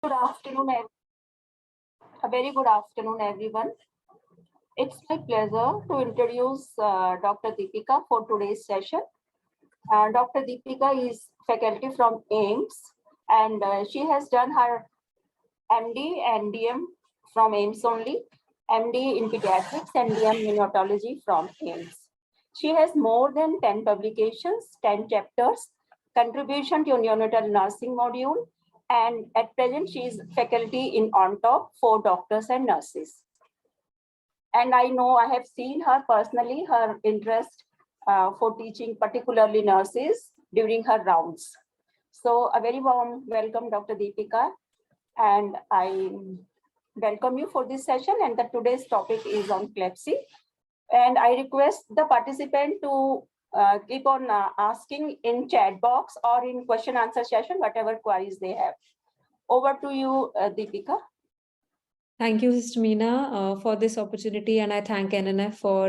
Good afternoon, a very good afternoon, everyone. It's my pleasure to introduce Dr. Deepika for today's session. Dr. Deepika is faculty from AIMS, and she has done her MD and DM from AIMS only, MD in pediatrics and DM in neonatology from AIMS. She has more than 10 publications, 10 chapters, contribution to neonatal nursing module, and at present she is faculty in on top for doctors and nurses. And I know I have seen her personally, her interest for teaching particularly nurses during her rounds. So a very warm welcome, Dr. Deepika, and I welcome you for this session, and today's topic is on CLABSI. And I request the participant to keep on asking in chat box or in question answer session, whatever queries they have. Over to you, Deepika. Thank you, Sister Meena, for this opportunity, and I thank NNF for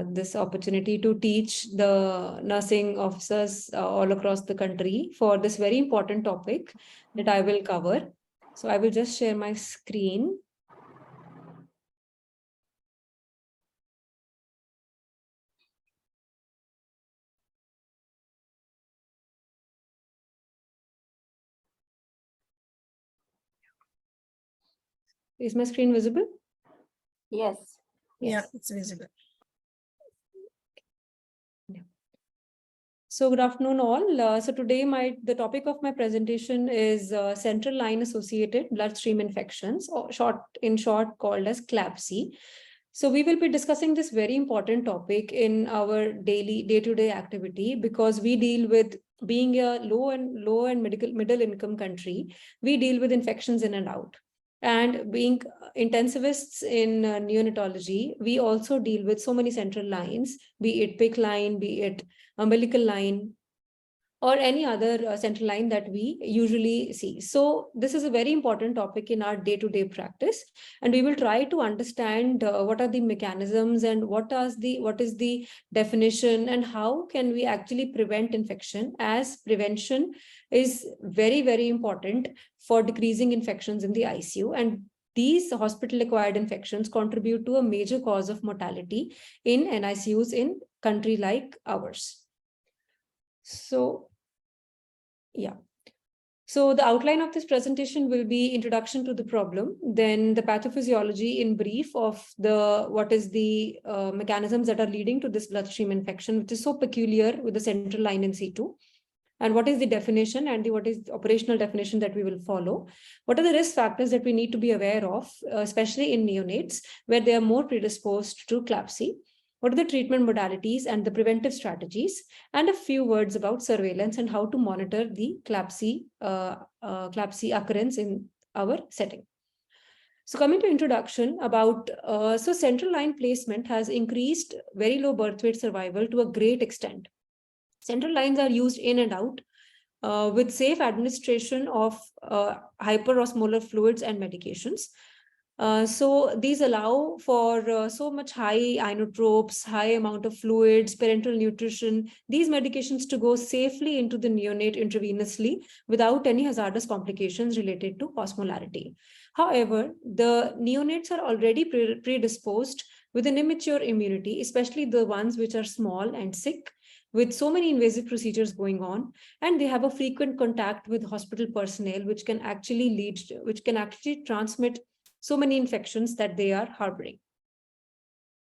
this opportunity to teach the nursing officers all across the country for this very important topic that I will cover. So I will just share my screen. Is my screen visible? Yes. Yeah, it's visible. Yeah. So good afternoon all. So today the topic of my presentation is central line associated bloodstream infections, or in short called as CLABSI. So we will be discussing this very important topic in our day-to-day activity, because we deal with, being a low and middle income country, we deal with infections in and out. And being intensivists in neonatology, we also deal with so many central lines, be it PICC line, be it umbilical line, or any other central line that we usually see. So this is a very important topic in our day-to-day practice, and we will try to understand what are the mechanisms and what is the definition, and how can we actually prevent infection, as prevention is very, very important for decreasing infections in the ICU. And these hospital-acquired infections contribute to a major cause of mortality in NICUs in country like ours. So, yeah. So the outline of this presentation will be introduction to the problem, then the pathophysiology in brief of what is the mechanisms that are leading to this bloodstream infection, which is so peculiar with the central line in situ, and what is the definition and what is the operational definition that we will follow. What are the risk factors that we need to be aware of, especially in neonates, where they are more predisposed to CLABSI? What are the treatment modalities and the preventive strategies, and a few words about surveillance and how to monitor the CLABSI occurrence in our setting. So coming to introduction about, so central line placement has increased very low birth weight survival to a great extent. Central lines are used in and out with safe administration of hyperosmolar fluids and medications. So these allow for so much high inotropes, high amount of fluids, parenteral nutrition, these medications to go safely into the neonate intravenously without any hazardous complications related to osmolarity. However, the neonates are already predisposed with an immature immunity, especially the ones which are small and sick, with so many invasive procedures going on, and they have a frequent contact with hospital personnel, which can actually transmit so many infections that they are harboring.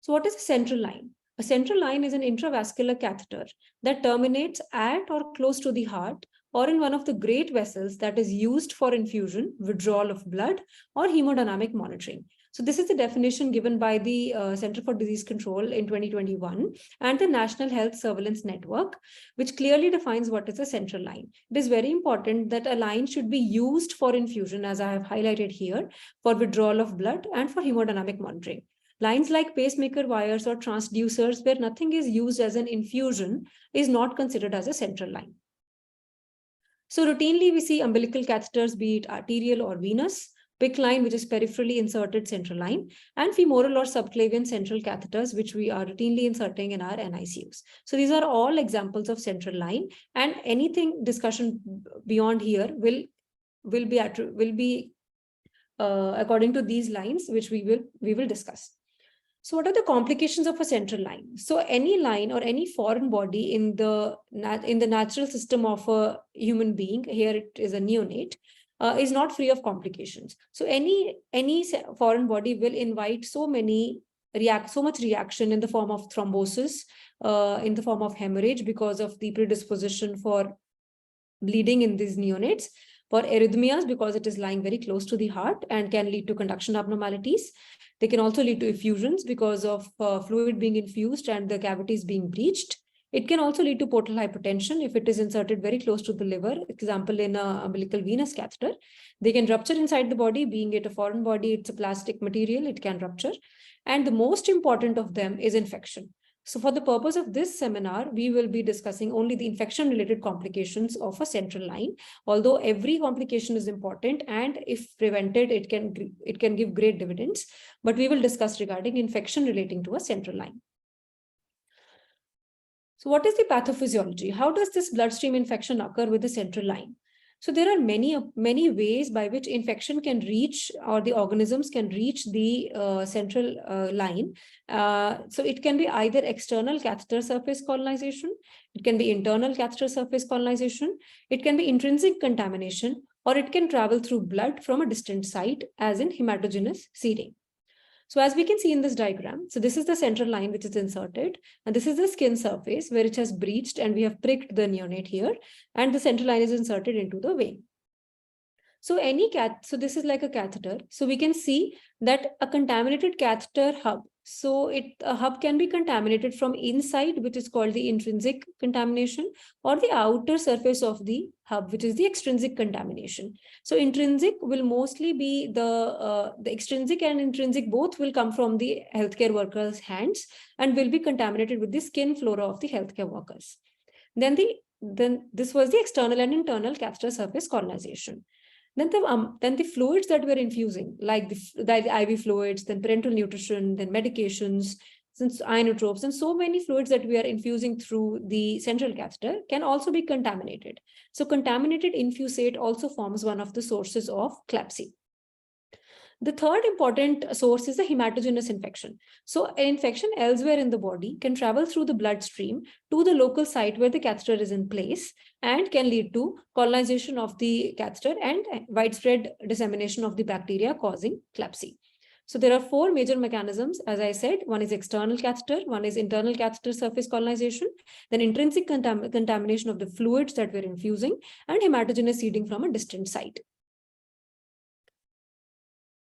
So what is a central line? A central line is an intravascular catheter that terminates at or close to the heart, or in one of the great vessels that is used for infusion, withdrawal of blood, or hemodynamic monitoring. So this is the definition given by the Center for Disease Control in 2021 and the National Health Surveillance Network, which clearly defines what is a central line. It is very important that a line should be used for infusion, as I have highlighted here, for withdrawal of blood and for hemodynamic monitoring. Lines like pacemaker wires or transducers, where nothing is used as an infusion, is not considered as a central line. So routinely we see umbilical catheters, be it arterial or venous, PICC line, which is peripherally inserted central line, and femoral or subclavian central catheters, which we are routinely inserting in our NICUs. So these are all examples of central line, and anything discussion beyond here will be according to these lines, which we will discuss. So what are the complications of a central line? So any line or any foreign body in the natural system of a human being, here it is a neonate, is not free of complications. So any foreign body will invite so much reaction in the form of thrombosis, in the form of hemorrhage because of the predisposition for bleeding in these neonates, for arrhythmias because it is lying very close to the heart and can lead to conduction abnormalities. They can also lead to effusions because of fluid being infused and the cavities being breached. It can also lead to portal hypertension if it is inserted very close to the liver, example in a umbilical venous catheter. They can rupture inside the body, being it a foreign body, it's a plastic material, it can rupture. And the most important of them is infection. So for the purpose of this seminar, we will be discussing only the infection-related complications of a central line, although every complication is important, and if prevented, it can give great dividends. But we will discuss regarding infection relating to a central line. So what is the pathophysiology? How does this bloodstream infection occur with the central line? So there are many ways by which infection can reach, or the organisms can reach the central line. So it can be either external catheter surface colonization, it can be internal catheter surface colonization, it can be intrinsic contamination, or it can travel through blood from a distant site, as in hematogenous seeding. So as we can see in this diagram, so this is the central line which is inserted, and this is the skin surface where it has breached and we have pricked the neonate here, and the central line is inserted into the vein. So so this is like a catheter. So we can see that a contaminated catheter hub. So a hub can be contaminated from inside, which is called the intrinsic contamination, or the outer surface of the hub, which is the extrinsic contamination. So intrinsic will mostly be the extrinsic and intrinsic both will come from the healthcare workers' hands and will be contaminated with the skin flora of the healthcare workers. Then this was the external and internal catheter surface colonization. Then the fluids that we're infusing, like the IV fluids, then parenteral nutrition, then medications, since inotropes, and so many fluids that we are infusing through the central catheter can also be contaminated. So contaminated infusate also forms one of the sources of CLABSI. The third important source is the hematogenous infection. So an infection elsewhere in the body can travel through the bloodstream to the local site where the catheter is in place and can lead to colonization of the catheter and widespread dissemination of the bacteria causing CLABSI. So there are four major mechanisms, as I said. One is external catheter, one is internal catheter surface colonization, then intrinsic contamination of the fluids that we're infusing, and hematogenous seeding from a distant site.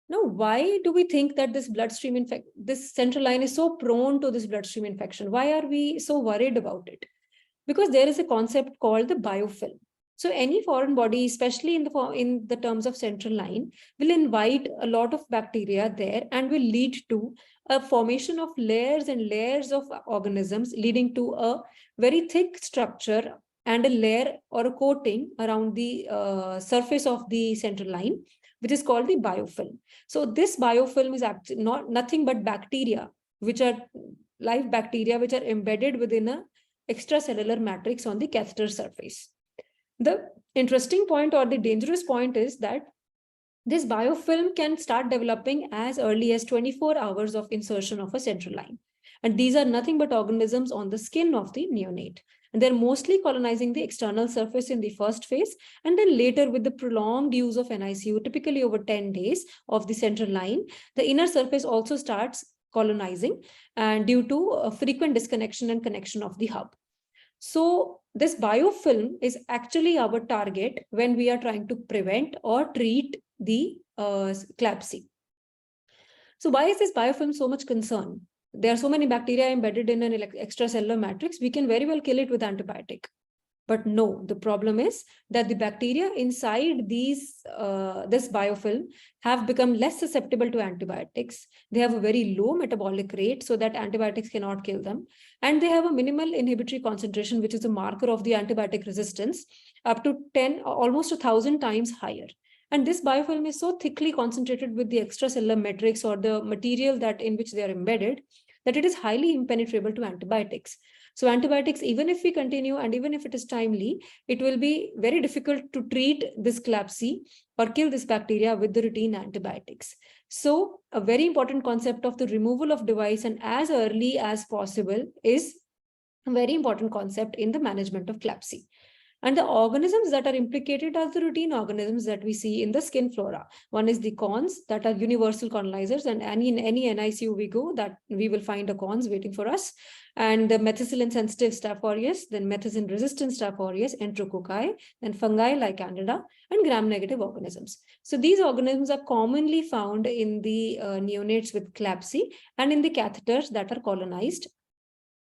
Now, why do we think that this central line is so prone to this bloodstream infection? Why are we so worried about it? Because there is a concept called the biofilm. So any foreign body, especially in the terms of central line, will invite a lot of bacteria there and will lead to a formation of layers and layers of organisms, leading to a very thick structure and a layer or a coating around the surface of the central line, which is called the biofilm. So this biofilm is actually nothing but bacteria, which are live bacteria, which are embedded within a extracellular matrix on the catheter surface. The interesting point or the dangerous point is that this biofilm can start developing as early as 24 hours of insertion of a central line. And these are nothing but organisms on the skin of the neonate. And they're mostly colonizing the external surface in the first phase, and then later with the prolonged use of NICU, typically over 10 days of the central line, the inner surface also starts colonizing, and due to a frequent disconnection and connection of the hub. So this biofilm is actually our target when we are trying to prevent or treat the CLABSI. So why is this biofilm so much concern? There are so many bacteria embedded in an extracellular matrix, we can very well kill it with antibiotic. But no, the problem is that the bacteria inside this biofilm have become less susceptible to antibiotics. They have a very low metabolic rate so that antibiotics cannot kill them. And they have a minimal inhibitory concentration, which is a marker of the antibiotic resistance, up to 10, almost 1,000 times higher. And this biofilm is so thickly concentrated with the extracellular matrix or the material that in which they are embedded, that it is highly impenetrable to antibiotics. So antibiotics, even if we continue and even if it is timely, it will be very difficult to treat this CLABSI or kill this bacteria with the routine antibiotics. So a very important concept of the removal of device and as early as possible is a very important concept in the management of CLABSI. And the organisms that are implicated are the routine organisms that we see in the skin flora. One is the corns that are universal colonizers, and in any NICU we go, that we will find a corns waiting for us. And the methicillin sensitive Staph aureus, then methicillin resistant Staph aureus, enterococci, then fungi like Candida, and gram-negative organisms. So these organisms are commonly found in the neonates with CLABSI and in the catheters that are colonized,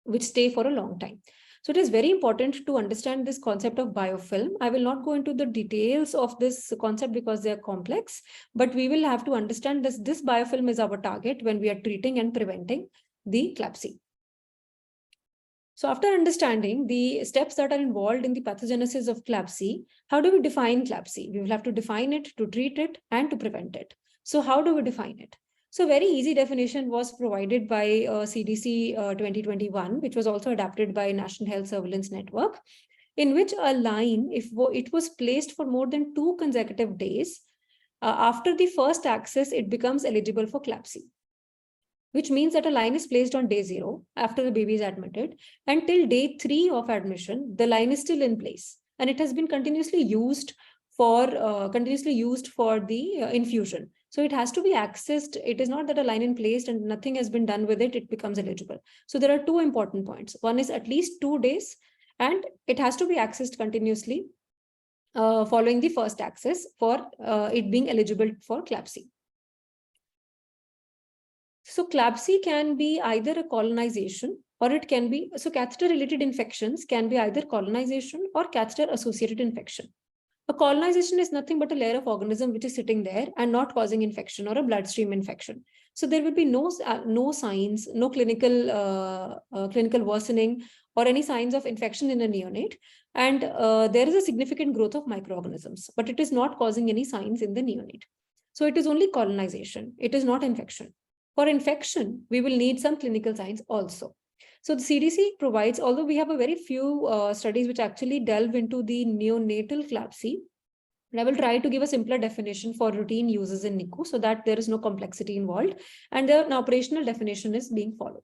which stay for a long time. So it is very important to understand this concept of biofilm. I will not go into the details of this concept because they are complex, but we will have to understand this biofilm is our target when we are treating and preventing the CLABSI. So after understanding the steps that are involved in the pathogenesis of CLABSI, how do we define CLABSI? We will have to define it, to treat it, and to prevent it. So how do we define it? So very easy definition was provided by CDC 2021, which was also adapted by National Health Surveillance Network, in which a line, if it was placed for more than 2 consecutive days, after the first access, it becomes eligible for CLABSI, which means that a line is placed on day 0 after the baby is admitted, and till day 3 of admission, the line is still in place, and it has been continuously used for the infusion. So it has to be accessed. It is not that a line in place and nothing has been done with it, it becomes eligible. So there are 2 important points. One is at least 2 days, and it has to be accessed continuously following the first access for it being eligible for CLABSI. So CLABSI can be either a colonization or it can be, so catheter-related infections can be either colonization or catheter-associated infection. A colonization is nothing but a layer of organism which is sitting there and not causing infection or a bloodstream infection. So there will be no signs, no clinical worsening or any signs of infection in a neonate. And there is a significant growth of microorganisms, but it is not causing any signs in the neonate. So it is only colonization. It is not infection. For infection, we will need some clinical signs also. So the CDC provides, although we have a very few studies which actually delve into the neonatal CLABSI, and I will try to give a simpler definition for routine uses in NICU so that there is no complexity involved and an operational definition is being followed.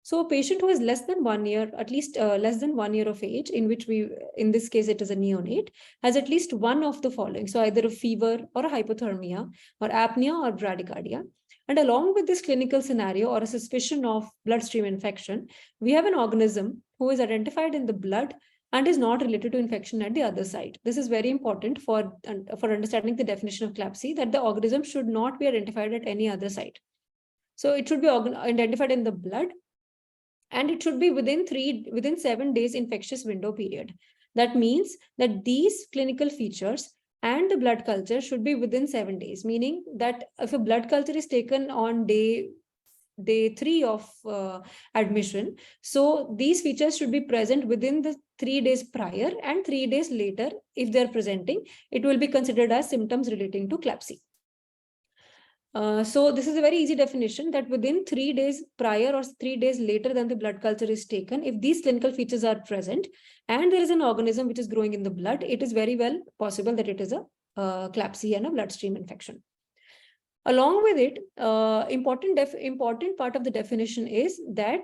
So a patient who is less than 1 year, at least less than 1 year of age, in which in this case, it is a neonate, has at least one of the following. So either a fever or a hypothermia or apnea or bradycardia. And along with this clinical scenario or a suspicion of bloodstream infection, we have an organism who is identified in the blood and is not related to infection at the other site. This is very important for understanding the definition of CLABSI, that the organism should not be identified at any other site. So it should be identified in the blood, and it should be within 7 days infectious window period. That means that these clinical features and the blood culture should be within 7 days, meaning that if a blood culture is taken on day 3 of admission, so these features should be present within the 3 days prior, and 3 days later, if they're presenting, it will be considered as symptoms relating to CLABSI. So this is a very easy definition, that within 3 days prior or 3 days later than the blood culture is taken, if these clinical features are present and there is an organism which is growing in the blood, it is very well possible that it is a CLABSI and a bloodstream infection. Along with it, important part of the definition is that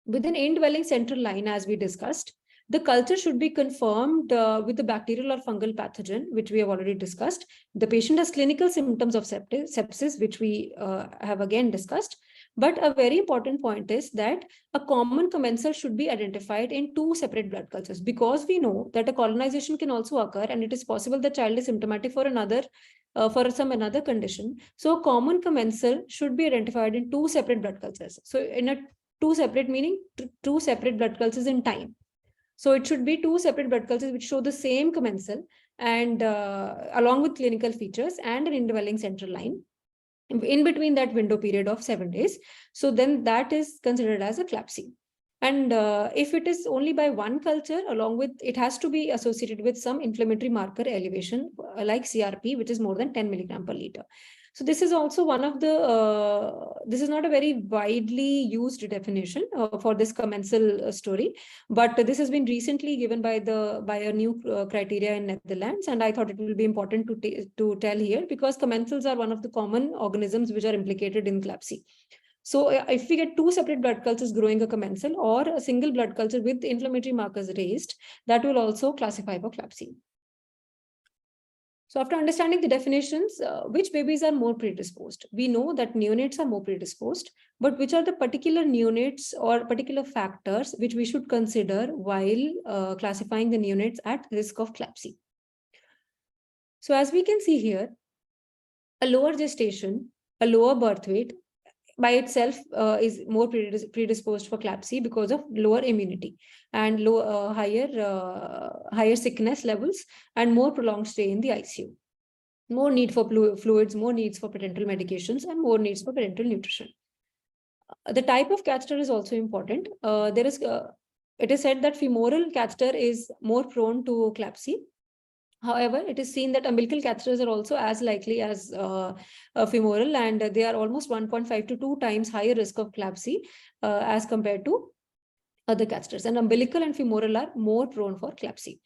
with an indwelling central line, as we discussed, the culture should be confirmed with the bacterial or fungal pathogen, which we have already discussed. The patient has clinical symptoms of sepsis, which we have again discussed. But a very important point is that a common commensal should be identified in 2 separate blood cultures, because we know that a colonization can also occur, and it is possible the child is symptomatic for another condition. So a common commensal should be identified in 2 separate blood cultures. So in a 2 separate, meaning 2 separate blood cultures in time. So it should be 2 separate blood cultures which show the same commensal and along with clinical features and an indwelling central line in between that window period of 7 days. So then that is considered as a CLABSI. And if it is only by one culture, along with, it has to be associated with some inflammatory marker elevation like CRP, which is more than 10 milligram per liter. So this is also one of the, this is not a very widely used definition for this commensal story, but this has been recently given by a new criteria in Netherlands, and I thought it will be important to tell here, because commensals are one of the common organisms which are implicated in CLABSI. So if we get two separate blood cultures growing a commensal or a single blood culture with inflammatory markers raised, that will also classify for CLABSI. So after understanding the definitions, which babies are more predisposed? We know that neonates are more predisposed, but which are the particular neonates or particular factors which we should consider while classifying the neonates at risk of CLABSI? So as we can see here, a lower gestation, a lower birth weight by itself is more predisposed for CLABSI because of lower immunity and higher sickness levels and more prolonged stay in the ICU. More need for fluids, more needs for parenteral medications, and more needs for parenteral nutrition. The type of catheter is also important. It is said that femoral catheter is more prone to CLABSI. However, it is seen that umbilical catheters are also as likely as femoral, and they are almost 1.5 to 2 times higher risk of CLABSI as compared to other catheters. And umbilical and femoral are more prone for CLABSI.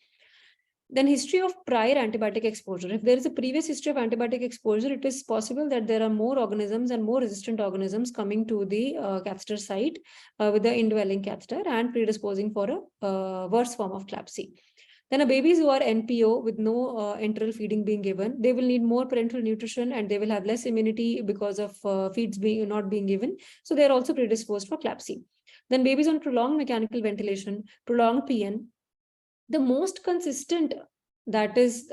Then history of prior antibiotic exposure. If there is a previous history of antibiotic exposure, it is possible that there are more organisms and more resistant organisms coming to the catheter site with the indwelling catheter and predisposing for a worse form of CLABSI. Then babies who are NPO with no enteral feeding being given, they will need more parenteral nutrition and they will have less immunity because of feeds not being given. So they are also predisposed for CLABSI. Then babies on prolonged mechanical ventilation, prolonged PN, the most consistent, that is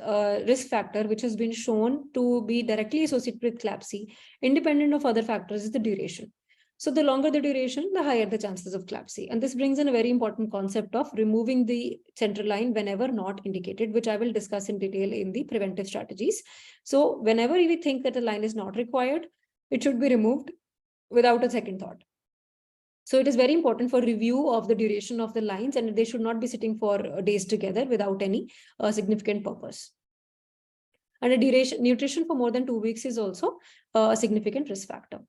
risk factor which has been shown to be directly associated with CLABSI, independent of other factors, is the duration. So the longer the duration, the higher the chances of CLABSI. And this brings in a very important concept of removing the central line whenever not indicated, which I will discuss in detail in the preventive strategies. So whenever we think that a line is not required, it should be removed without a second thought. So it is very important for review of the duration of the lines, and they should not be sitting for days together without any significant purpose. And a nutrition for more than 2 weeks is also a significant risk factor.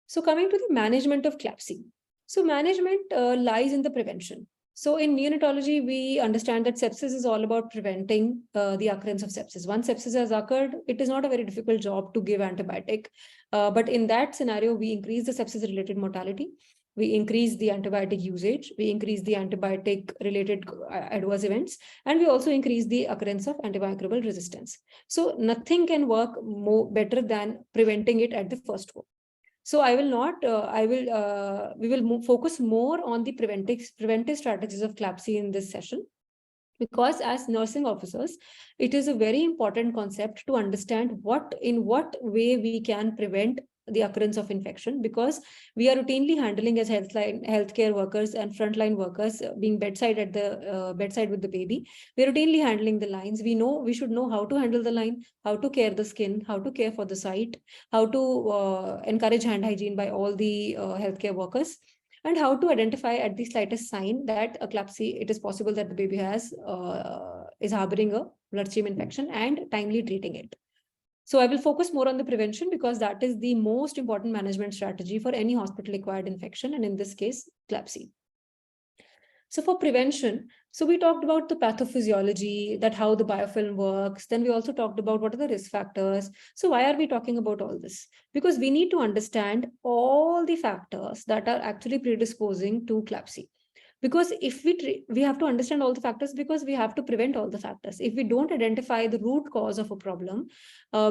So coming to the management of CLABSI. So management lies in the prevention. So in neonatology, we understand that sepsis is all about preventing the occurrence of sepsis. Once sepsis has occurred, it is not a very difficult job to give antibiotic. But in that scenario, we increase the sepsis-related mortality. We increase the antibiotic usage. We increase the antibiotic-related adverse events. And we also increase the occurrence of antimicrobial resistance. So nothing can work better than preventing it at the first go. So I will not, we will focus more on the preventive strategies of CLABSI in this session, because as nursing officers, it is a very important concept to understand in what way we can prevent the occurrence of infection, because we are routinely handling as healthcare workers and frontline workers being bedside at the bedside with the baby. We are routinely handling the lines. We should know how to handle the line, how to care the skin, how to care for the site, how to encourage hand hygiene by all the healthcare workers, and how to identify at the slightest sign that a CLABSI, it is possible that the baby is harboring a bloodstream infection, and timely treating it. So I will focus more on the prevention, because that is the most important management strategy for any hospital-acquired infection, and in this case, CLABSI. So for prevention, so we talked about the pathophysiology, that how the biofilm works. Then we also talked about what are the risk factors. So why are we talking about all this? Because we need to understand all the factors that are actually predisposing to CLABSI. Because if we have to understand all the factors, because we have to prevent all the factors. If we don't identify the root cause of a problem,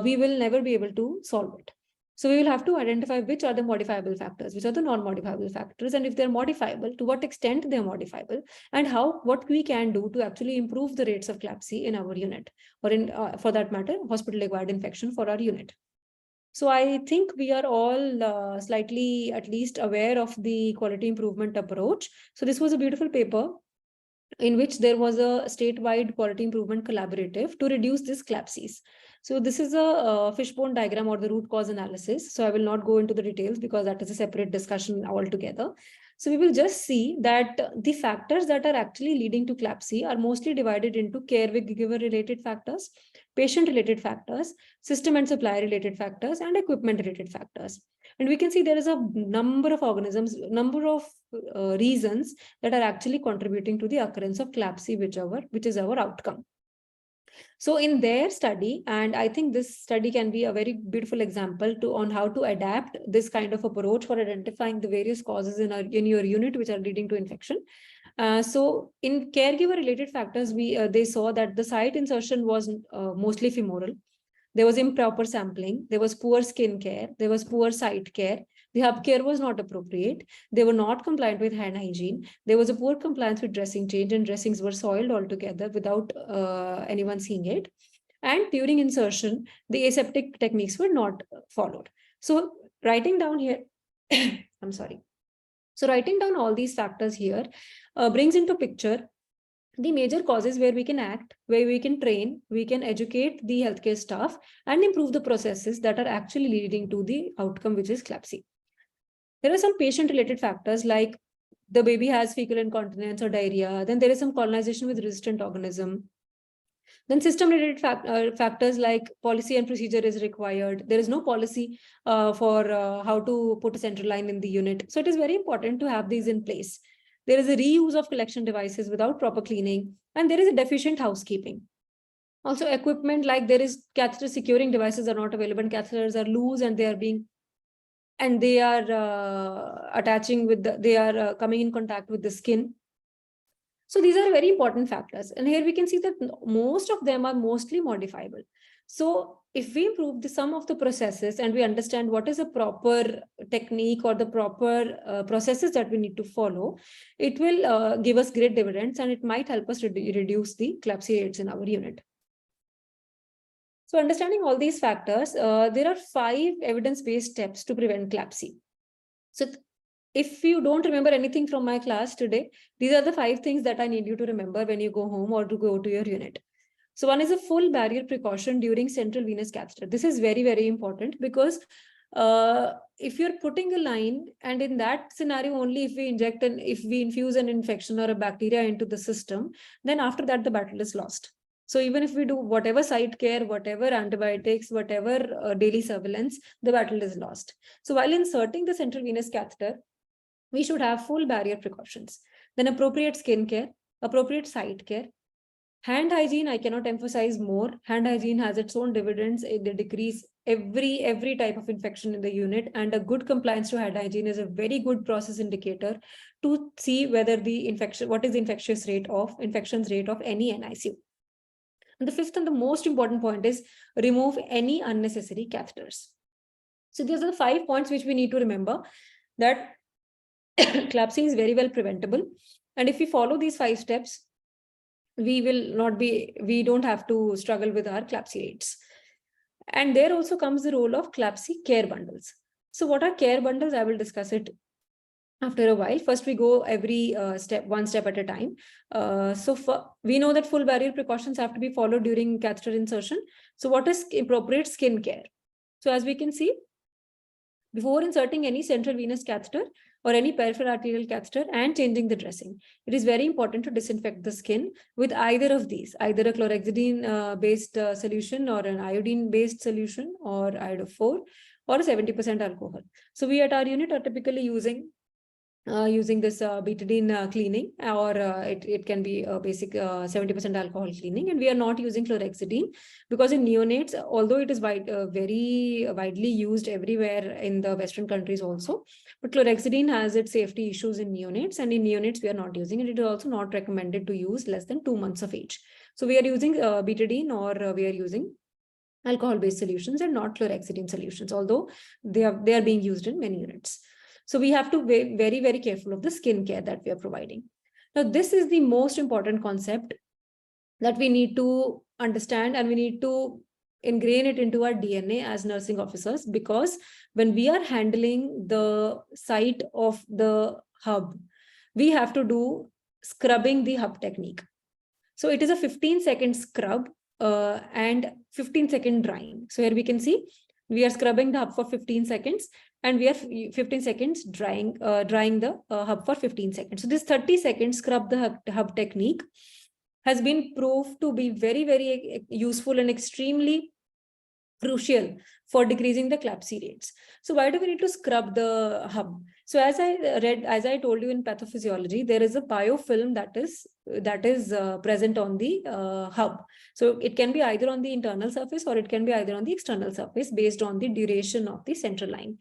we will never be able to solve it. So we will have to identify which are the modifiable factors, which are the non-modifiable factors, and if they're modifiable, to what extent they're modifiable, and what we can do to actually improve the rates of CLABSI in our unit, or in, for that matter, hospital-acquired infection for our unit. So I think we are all slightly at least aware of the quality improvement approach. So this was a beautiful paper in which there was a statewide quality improvement collaborative to reduce this CLABSIs. So this is a fishbone diagram, or the root cause analysis. So I will not go into the details because that is a separate discussion altogether. So we will just see that the factors that are actually leading to CLABSI are mostly divided into caregiver related factors, patient-related factors, system and supply-related factors, and equipment-related factors. And we can see there is a number of organisms, number of reasons that are actually contributing to the occurrence of CLABSI, which is our outcome. So in their study, and I think this study can be a very beautiful example on how to adapt this kind of approach for identifying the various causes in your unit which are leading to infection. So in caregiver-related factors, they saw that the site insertion was mostly femoral. There was improper sampling. There was poor skin care. There was poor site care. The hub care was not appropriate. They were not compliant with hand hygiene. There was a poor compliance with dressing change, and dressings were soiled altogether without anyone seeing it. And during insertion, the aseptic techniques were not followed. So writing down here, I'm sorry. So writing down all these factors here brings into picture the major causes where we can act, where we can train, we can educate the healthcare staff and improve the processes that are actually leading to the outcome, which is CLABSI. There are some patient-related factors like the baby has fecal incontinence or diarrhea. Then there is some colonization with resistant organism. Then system-related factors like policy and procedure is required. There is no policy for how to put a central line in the unit. So it is very important to have these in place. There is a reuse of collection devices without proper cleaning, and there is a deficient housekeeping. Also, equipment like there is catheter securing devices are not available, and catheters are loose and they are attaching with they are coming in contact with the skin. So these are very important factors. And here we can see that most of them are mostly modifiable. So if we improve some of the processes and we understand what is a proper technique or the proper processes that we need to follow, it will give us great dividends, and it might help us reduce the CLABSI rates in our unit. So understanding all these factors, there are 5 evidence-based steps to prevent CLABSI. So if you don't remember anything from my class today, these are the 5 things that I need you to remember when you go home or to go to your unit. So one is a full barrier precaution during central venous catheter. This is very, very important because if you're putting a line, and in that scenario only if we inject and if we infuse an infection or a bacteria into the system, then after that the battle is lost. So even if we do whatever site care, whatever antibiotics, whatever daily surveillance, the battle is lost. So while inserting the central venous catheter, we should have full barrier precautions. Then appropriate skin care, appropriate site care. Hand hygiene, I cannot emphasize more. Hand hygiene has its own dividends. They decrease every type of infection in the unit, and a good compliance to hand hygiene is a very good process indicator to see whether what is the infections rate of any NICU. And the 5th and the most important point is remove any unnecessary catheters. So these are the 5 points which we need to remember, that CLABSI is very well preventable. And if we follow these 5 steps, we don't have to struggle with our CLABSI rates. And there also comes the role of CLABSI care bundles. So what are care bundles? I will discuss it after a while. First, we go every one step at a time. We know that full barrier precautions have to be followed during catheter insertion. So what is appropriate skin care? So as we can see, before inserting any central venous catheter or any peripheral arterial catheter and changing the dressing, it is very important to disinfect the skin with either of these, either a chlorhexidine-based solution or an iodine-based solution or iodo-4 or a 70% alcohol. So we at our unit are typically using this betadine cleaning, or it can be a basic 70% alcohol cleaning, and we are not using chlorhexidine because in neonates, although it is very widely used everywhere in the Western countries also, but chlorhexidine has its safety issues in neonates, and in neonates we are not using it. It is also not recommended to use less than 2 months of age. So we are using betadine, or we are using alcohol-based solutions and not chlorhexidine solutions, although they are being used in many units. So we have to be very, very careful of the skin care that we are providing. Now, this is the most important concept that we need to understand, and we need to ingrain it into our DNA as nursing officers, because when we are handling the site of the hub, we have to do scrubbing the hub technique. So it is a 15-second scrub and 15-second drying. So here we can see we are scrubbing the hub for 15 seconds. And we are 15 seconds drying the hub for 15 seconds. So this 30 seconds scrub the hub technique has been proved to be very, very useful and extremely crucial for decreasing the CLABSI rates. So why do we need to scrub the hub? So as I told you in pathophysiology, there is a biofilm that is present on the hub. So it can be either on the internal surface or it can be either on the external surface based on the duration of the central line.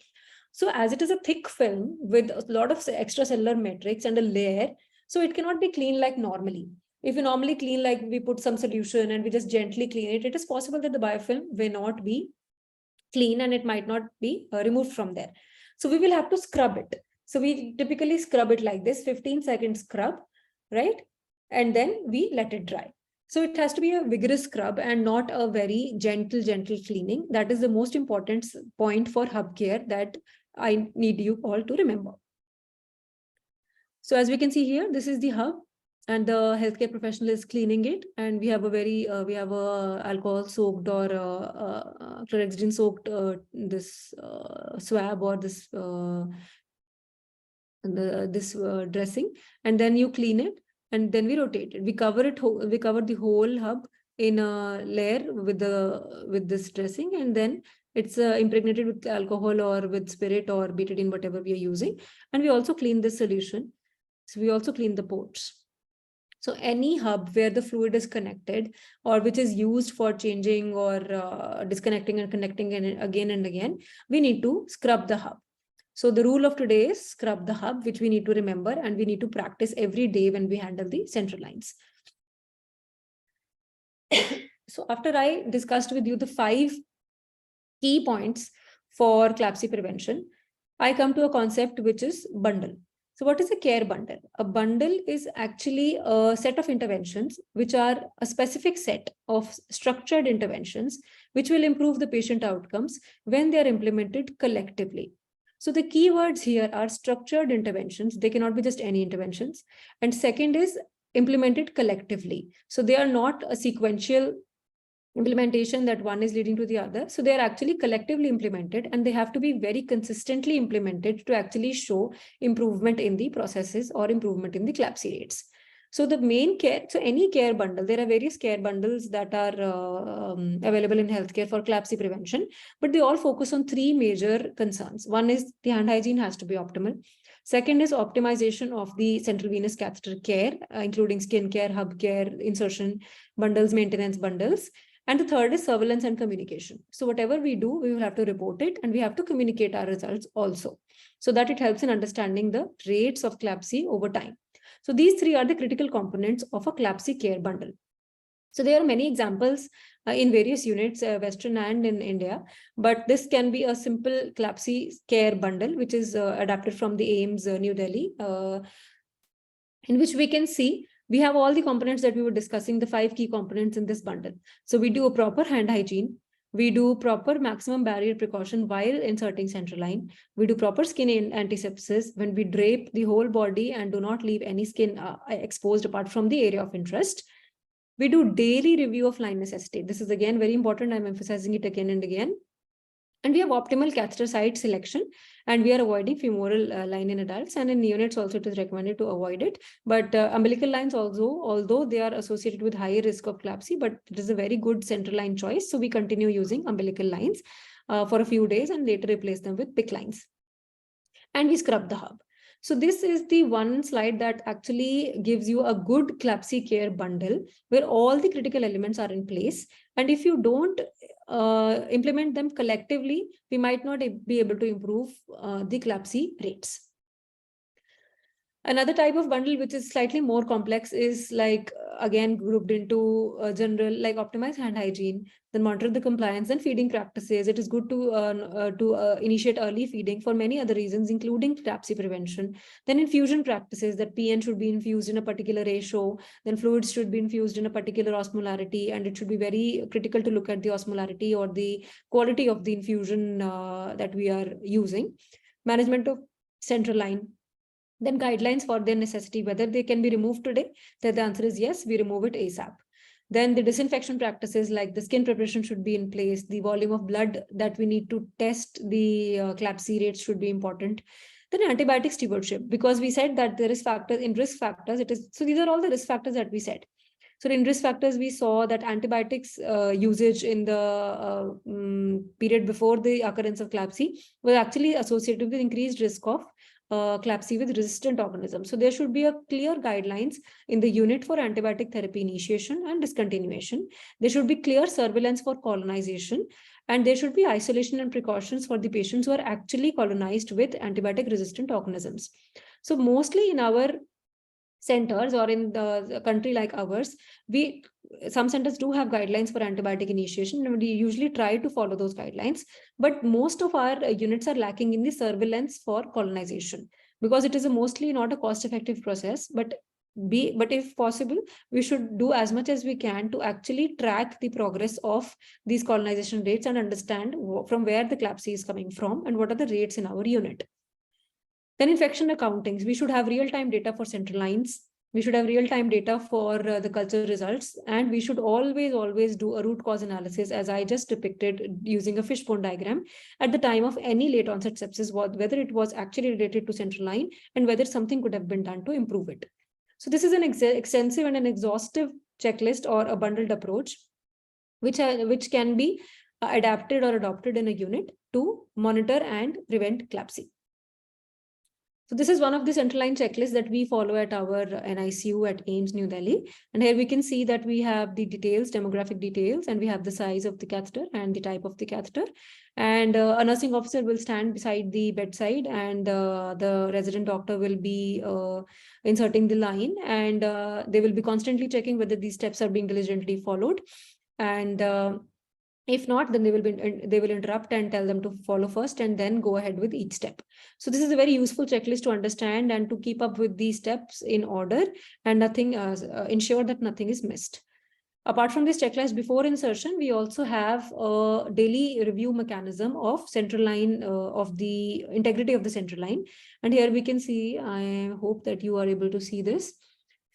So as it is a thick film with a lot of extracellular matrix and a layer, so it cannot be cleaned like normally. If you normally clean, like we put some solution and we just gently clean it, it is possible that the biofilm may not be clean and it might not be removed from there. So we will have to scrub it. So we typically scrub it like this, 15-second scrub, right? And then we let it dry. So it has to be a vigorous scrub and not a very gentle cleaning. That is the most important point for hub care that I need you all to remember. So as we can see here, this is the hub and the healthcare professional is cleaning it. And we have a alcohol soaked or chlorhexidine soaked this swab or this dressing, and then you clean it and then we rotate it. We cover the whole hub in a layer with this dressing, and then it's impregnated with alcohol or with spirit or betadine, whatever we are using. And we also clean this solution. So we also clean the ports. So any hub where the fluid is connected or which is used for changing or disconnecting and connecting again and again, we need to scrub the hub. So the rule of today is scrub the hub, which we need to remember and we need to practice every day when we handle the central lines. So after I discussed with you the 5 key points for CLABSI prevention, I come to a concept which is bundle. So what is a care bundle? A bundle is actually a set of interventions which are a specific set of structured interventions which will improve the patient outcomes when they are implemented collectively. So the keywords here are structured interventions. They cannot be just any interventions. And second is implemented collectively. So they are not a sequential implementation that one is leading to the other. So they are actually collectively implemented and they have to be very consistently implemented to actually show improvement in the processes or improvement in the CLABSI rates. So the main care, so any care bundle, there are various care bundles that are available in healthcare for CLABSI prevention, but they all focus on 3 major concerns. One is the hand hygiene has to be optimal. Second is optimization of the central venous catheter care, including skin care, hub care, insertion bundles, maintenance bundles. And the third is surveillance and communication. So whatever we do, we will have to report it and we have to communicate our results also, so that it helps in understanding the rates of CLABSI over time. So these 3 are the critical components of a CLABSI care bundle. So there are many examples in various units, Western and in India, but this can be a simple CLABSI care bundle, which is adapted from the AIIMS New Delhi, in which we can see we have all the components that we were discussing, the 5 key components in this bundle. So we do a proper hand hygiene. We do proper maximum barrier precaution while inserting central line. We do proper skin antisepsis when we drape the whole body and do not leave any skin exposed apart from the area of interest. We do daily review of line necessity. This is again very important. I'm emphasizing it again and again. And we have optimal catheter site selection, and we are avoiding femoral line in adults, and in neonates also it is recommended to avoid it. But umbilical lines also, although they are associated with higher risk of CLABSI, but it is a very good central line choice. So we continue using umbilical lines for a few days and later replace them with PICC lines. And we scrub the hub. So this is the one slide that actually gives you a good CLABSI care bundle where all the critical elements are in place. And if you don't implement them collectively, we might not be able to improve the CLABSI rates. Another type of bundle, which is slightly more complex, is like, again, grouped into general, like optimize hand hygiene, then monitor the compliance and feeding practices. It is good to initiate early feeding for many other reasons, including CLABSI prevention. Then infusion practices, that PN should be infused in a particular ratio, then fluids should be infused in a particular osmolarity, and it should be very critical to look at the osmolarity or the quality of the infusion that we are using. Management of central line. Then guidelines for their necessity, whether they can be removed today. Then the answer is yes, we remove it ASAP. Then the disinfection practices, like the skin preparation should be in place. The volume of blood that we need to test the CLABSI rates should be important. Then antibiotic stewardship, because we said that there is factors in risk factors. So these are all the risk factors that we said. So in risk factors, we saw that antibiotics usage in the period before the occurrence of CLABSI was actually associated with increased risk of CLABSI with resistant organisms. So there should be a clear guidelines in the unit for antibiotic therapy initiation and discontinuation. There should be clear surveillance for colonization, and there should be isolation and precautions for the patients who are actually colonized with antibiotic resistant organisms. So mostly in our centers or in the country like ours, some centers do have guidelines for antibiotic initiation, and we usually try to follow those guidelines. But most of our units are lacking in the surveillance for colonization, because it is mostly not a cost-effective process. But if possible, we should do as much as we can to actually track the progress of these colonization rates and understand from where the CLABSI is coming from and what are the rates in our unit. Then infection accountings, we should have real-time data for central lines. We should have real-time data for the culture results. And we should always do a root cause analysis, as I just depicted using a fishbone diagram, at the time of any late onset sepsis, whether it was actually related to central line and whether something could have been done to improve it. So this is an extensive and an exhaustive checklist or a bundled approach, which can be adapted or adopted in a unit to monitor and prevent CLABSI. So this is one of the central line checklists that we follow at our NICU at AIIMS New Delhi. And here we can see that we have the details, demographic details, and we have the size of the catheter and the type of the catheter. And a nursing officer will stand beside the bedside, and the resident doctor will be inserting the line, and they will be constantly checking whether these steps are being diligently followed. And if not, then they will interrupt and tell them to follow first and then go ahead with each step. So this is a very useful checklist to understand and to keep up with these steps in order and ensure that nothing is missed. Apart from this checklist, before insertion, we also have a daily review mechanism of central line, of the integrity of the central line. And here we can see, I hope that you are able to see this.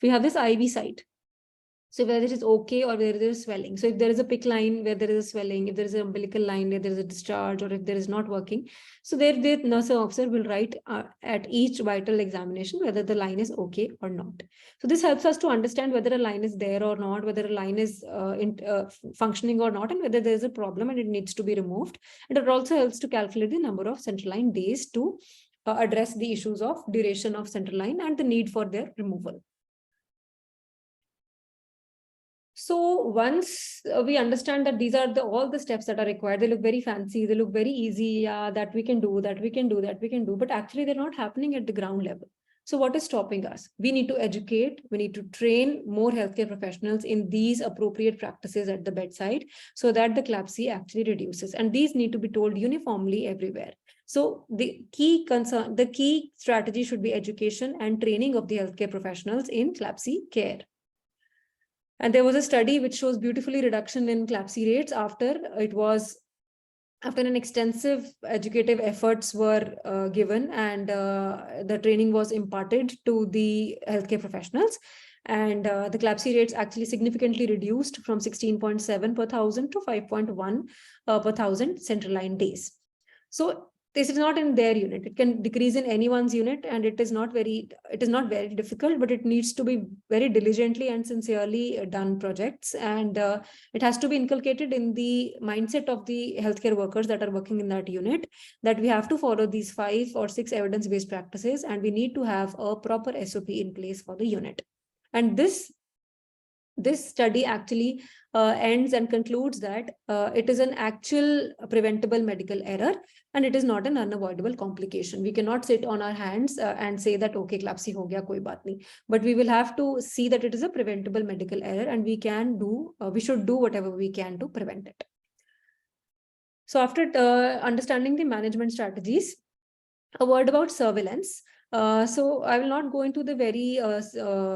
We have this IV site. So whether it is okay or whether there is swelling. So if there is a PICC line where there is a swelling, if there is an umbilical line where there is a discharge, or if there is not working, so there the nurse officer will write at each vital examination whether the line is okay or not. So this helps us to understand whether a line is there or not, whether a line is functioning or not, and whether there is a problem and it needs to be removed. And it also helps to calculate the number of central line days to address the issues of duration of central line and the need for their removal. So once we understand that these are all the steps that are required, they look very fancy, they look very easy, that we can do, but actually they're not happening at the ground level. So what is stopping us? We need to educate, we need to train more healthcare professionals in these appropriate practices at the bedside so that the CLABSI actually reduces. And these need to be told uniformly everywhere. So the key strategy should be education and training of the healthcare professionals in CLABSI care. And there was a study which shows beautifully reduction in CLABSI rates after an extensive educative efforts were given, and the training was imparted to the healthcare professionals. And the CLABSI rates actually significantly reduced from 16.7 per 1,000 to 5.1 per 1,000 central line days. So this is not in their unit. It can decrease in anyone's unit, and it is not very difficult, but it needs to be very diligently and sincerely done projects. And it has to be inculcated in the mindset of the healthcare workers that are working in that unit, that we have to follow these 5 or 6 evidence-based practices, and we need to have a proper SOP in place for the unit. And this study actually ends and concludes that it is an actual preventable medical error, and it is not an unavoidable complication. We cannot sit on our hands and say that, okay, CLABSI ho gaya, koi baat nahi. But we will have to see that it is a preventable medical error, and we should do whatever we can to prevent it. So after understanding the management strategies, a word about surveillance. So I will not go into the very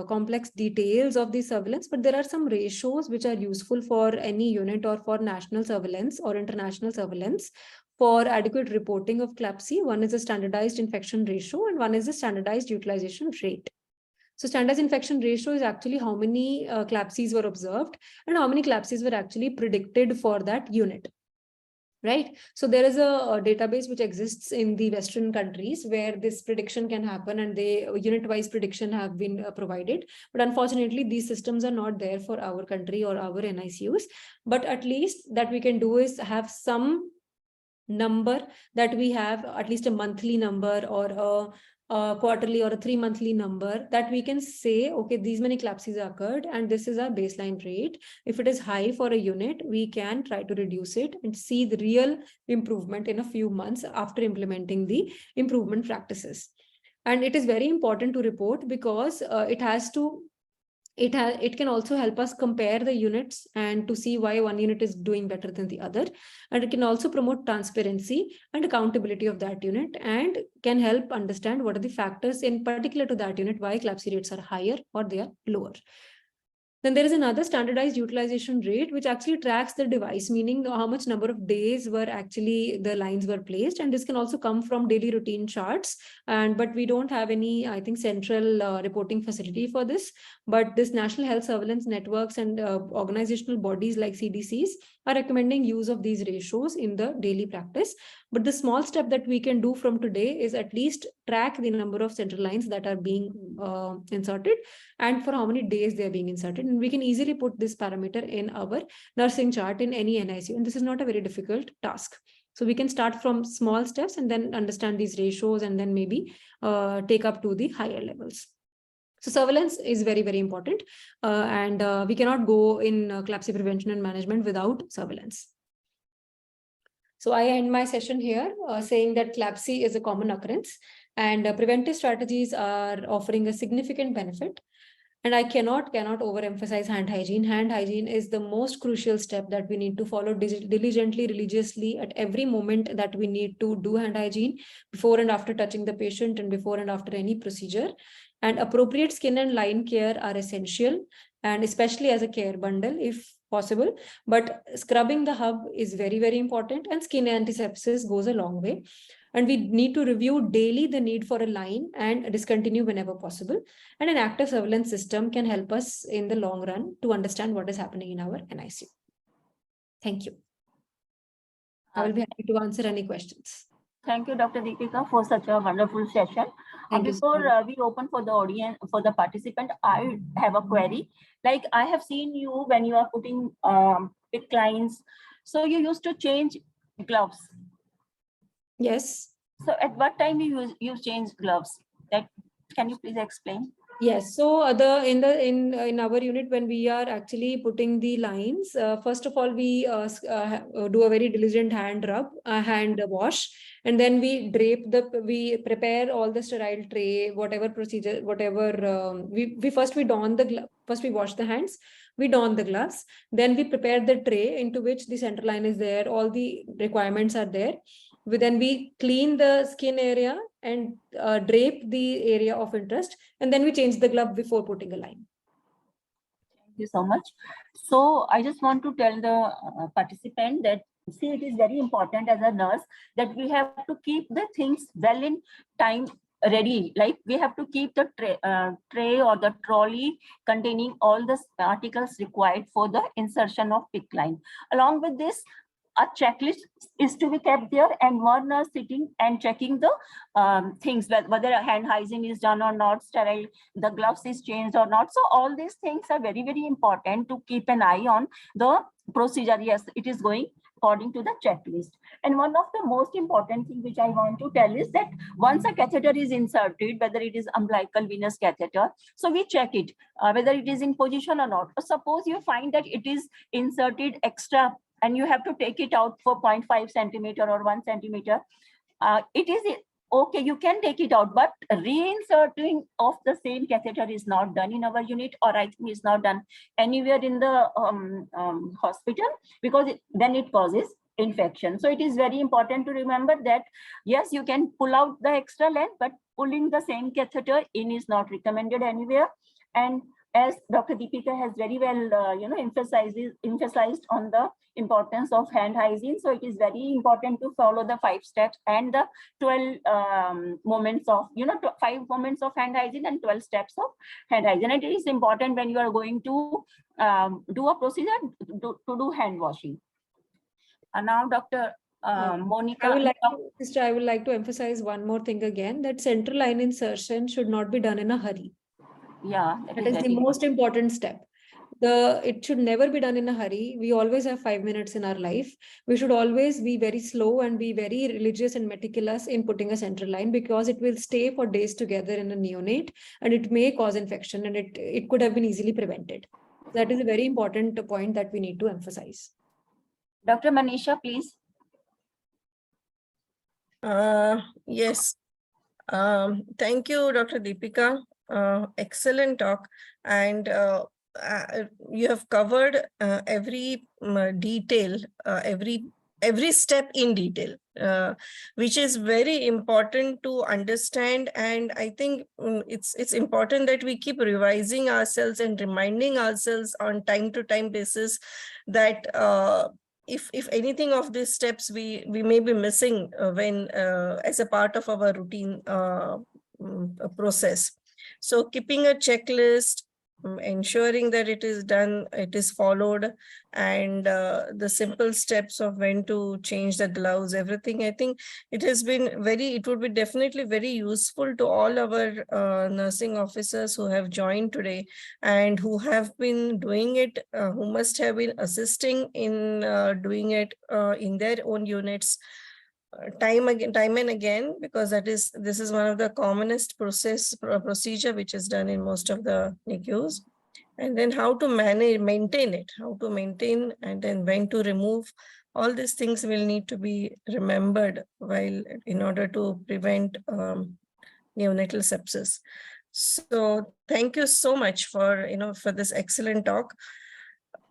complex details of the surveillance, but there are some ratios which are useful for any unit or for national surveillance or international surveillance for adequate reporting of CLABSI. One is a standardized infection ratio, and one is a standardized utilization rate. So standardized infection ratio is actually how many CLABSIs were observed and how many CLABSIs were actually predicted for that unit. right? So there is a database which exists in the Western countries where this prediction can happen, and they unit-wise prediction have been provided. But unfortunately, these systems are not there for our country or our NICUs. But at least that we can do is have some number, that we have at least a monthly number or a quarterly or a 3-monthly number, that we can say, okay, these many CLABSIs occurred and this is our baseline rate. If it is high for a unit, we can try to reduce it and see the real improvement in a few months after implementing the improvement practices. And it is very important to report, because it can also help us compare the units and to see why one unit is doing better than the other. And it can also promote transparency and accountability of that unit, and can help understand what are the factors in particular to that unit, why CLABSI rates are higher or they are lower. Then there is another standardized utilization rate, which actually tracks the device, meaning how much number of days were actually the lines were placed. And this can also come from daily routine charts. But we don't have any, I think, central reporting facility for this. But this National Health Surveillance Networks and organizational bodies like CDCs are recommending use of these ratios in the daily practice. But the small step that we can do from today is at least track the number of central lines that are being inserted and for how many days they are being inserted. And we can easily put this parameter in our nursing chart in any NICU. And this is not a very difficult task. So we can start from small steps and then understand these ratios, and then maybe take up to the higher levels. So surveillance is very, very important. And we cannot go in CLABSI prevention and management without surveillance. So I end my session here saying that CLABSI is a common occurrence, and preventive strategies are offering a significant benefit. And I cannot overemphasize hand hygiene. Hand hygiene is the most crucial step that we need to follow diligently, religiously at every moment that we need to do hand hygiene, before and after touching the patient and before and after any procedure. And appropriate skin and line care are essential, and especially as a care bundle if possible. But scrubbing the hub is very, very important, and skin antisepsis goes a long way. And we need to review daily the need for a line and discontinue whenever possible. And an active surveillance system can help us in the long run to understand what is happening in our NICU. Thank you. I will be happy to answer any questions. Thank you, Dr. Deepika, for such a wonderful session. Before we open for the audience, for the participant, I have a query. Like, I have seen you when you are putting PICC lines. So you used to change gloves. Yes. So at what time you change gloves? That, can you please explain? Yes. So in our unit, when we are actually putting the lines, first of all, we do a very diligent hand rub, hand wash, and then we prepare all the sterile tray, whatever procedure, whatever we don the glove. First we wash the hands, we don the gloves, then we prepare the tray into which the center line is there, all the requirements are there. Then we clean the skin area and drape the area of interest, and then we change the glove before putting a line. Thank you so much. So I just want to tell the participant that, see, it is very important as a nurse that we have to keep the things well in time ready. Like, we have to keep the tray or the trolley containing all the articles required for the insertion of PICC line. Along with this, a checklist is to be kept there, and one nurse sitting and checking the things, whether hand hygiene is done or not, sterile, the gloves is changed or not. So all these things are very, very important to keep an eye on the procedure. Yes, it is going according to the checklist. And one of the most important thing which I want to tell is that once a catheter is inserted, whether it is umbilical venous catheter, so we check it, whether it is in position or not. Suppose you find that it is inserted extra and you have to take it out for 0.5 centimeter or 1 centimeter. It is okay, you can take it out, but reinserting of the same catheter is not done in our unit, or I think is not done anywhere in the hospital, because then it causes infection. So it is very important to remember that, yes, you can pull out the extra length, but pulling the same catheter in is not recommended anywhere. And as Dr. Deepika has very well, emphasized on the importance of hand hygiene. So it is very important to follow the 5 steps and the 12 moments of, 5 moments of hand hygiene and 12 steps of hand hygiene. And it is important when you are going to do a procedure to do hand washing. And now Dr. Monica. I would like to emphasize one more thing again, that central line insertion should not be done in a hurry. Yeah, that is the most important step. It should never be done in a hurry. We always have 5 minutes in our life. We should always be very slow and be very religious and meticulous in putting a central line, because it will stay for days together in a neonate and it may cause infection, and it could have been easily prevented. That is a very important point that we need to emphasize. Dr. Manisha, please. Yes. Thank you, Dr. Deepika. Excellent talk. And you have covered every detail, every step in detail, which is very important to understand. And I think it's important that we keep revising ourselves and reminding ourselves on time-to-time basis that if anything of these steps we may be missing when as a part of our routine process. So keeping a checklist, ensuring that it is done, it is followed, and the simple steps of when to change the gloves, everything, I think it would be definitely very useful to all our nursing officers who have joined today and who have been doing it, who must have been assisting in doing it in their own units time and again, because this is one of the commonest procedure which is done in most of the NICUs. And then how to maintain it, and then when to remove. All these things will need to be remembered in order to prevent neonatal sepsis. So thank you so much for this excellent talk.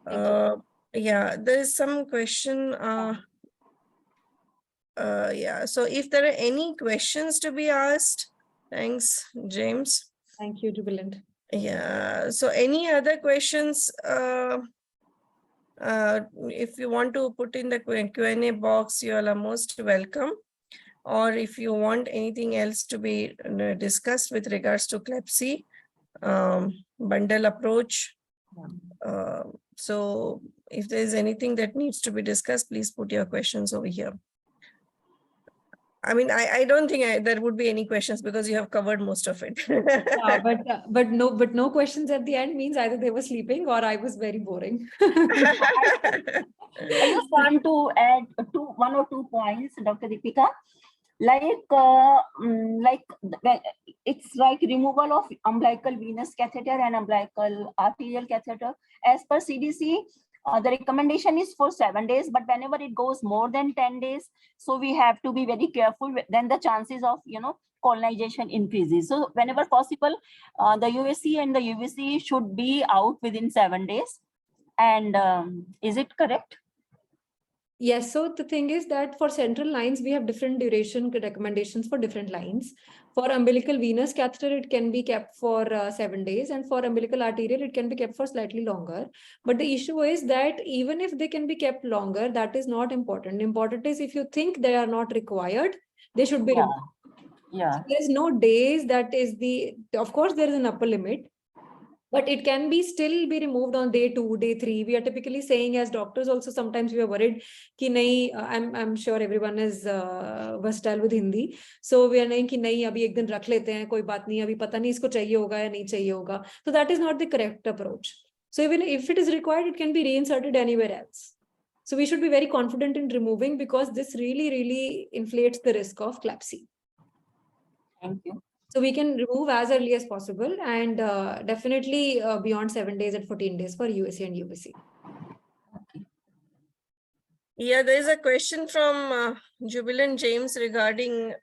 Yeah, there is some question. Yeah, so if there are any questions to be asked, thanks, James. Thank you, Jubilant. Yeah, so any other questions? If you want to put in the Q&A box, you all are most welcome. Or if you want anything else to be discussed with regards to CLABSI, bundle approach. So if there is anything that needs to be discussed, please put your questions over here. I mean, I don't think there would be any questions because you have covered most of it. Yeah, but no questions at the end means either they were sleeping or I was very boring. I just want to add one or two points, Dr. Deepika. It's like removal of umbilical venous catheter and umbilical arterial catheter. As per CDC, the recommendation is for 7 days, but whenever it goes more than 10 days, so we have to be very careful. Then the chances of colonization increases. So whenever possible, the USC and the UVC should be out within 7 days. And is it correct? Yes, so the thing is that for central lines, we have different duration recommendations for different lines. For umbilical venous catheter, it can be kept for 7 days, and for umbilical arterial, it can be kept for slightly longer. But the issue is that even if they can be kept longer, that is not important. Important is if you think they are not required, they should be removed. Yeah. So there's no days, of course, there is an upper limit. But it can still be removed on day 2, day 3. We are typically saying as doctors also, sometimes we are worried ki nahi, I'm sure everyone is versatile with Hindi. So we are saying ki nahi, abhi ek din rakh lete hain, koi baat nahi, abhi pata nahi isko chahiye hoga ya nahi chahiye hoga. So that is not the correct approach. So even if it is required, it can be reinserted anywhere else. So we should be very confident in removing, because this really, really inflates the risk of CLABSI. Thank you. So we can remove as early as possible, and definitely beyond 7 days and 14 days for USC and UVC. Okay. Yeah, there is a question from Jubilant James regarding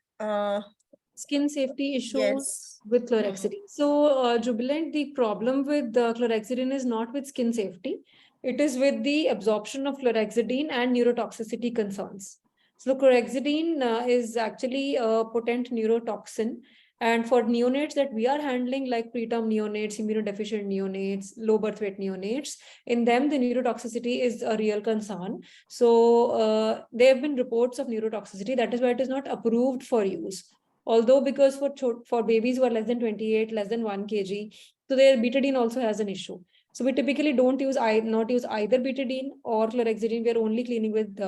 skin safety issues with chlorhexidine. So Jubilant, the problem with chlorhexidine is not with skin safety. It is with the absorption of chlorhexidine and neurotoxicity concerns. So chlorhexidine is actually a potent neurotoxin. And for neonates that we are handling, like preterm neonates, immunodeficient neonates, low birth weight neonates, in them, the neurotoxicity is a real concern. So there have been reports of neurotoxicity. That is why it is not approved for use. Although because for babies who are less than 28, less than 1 kg, so their betadine also has an issue. So we typically not use either betadine or chlorhexidine. We are only cleaning with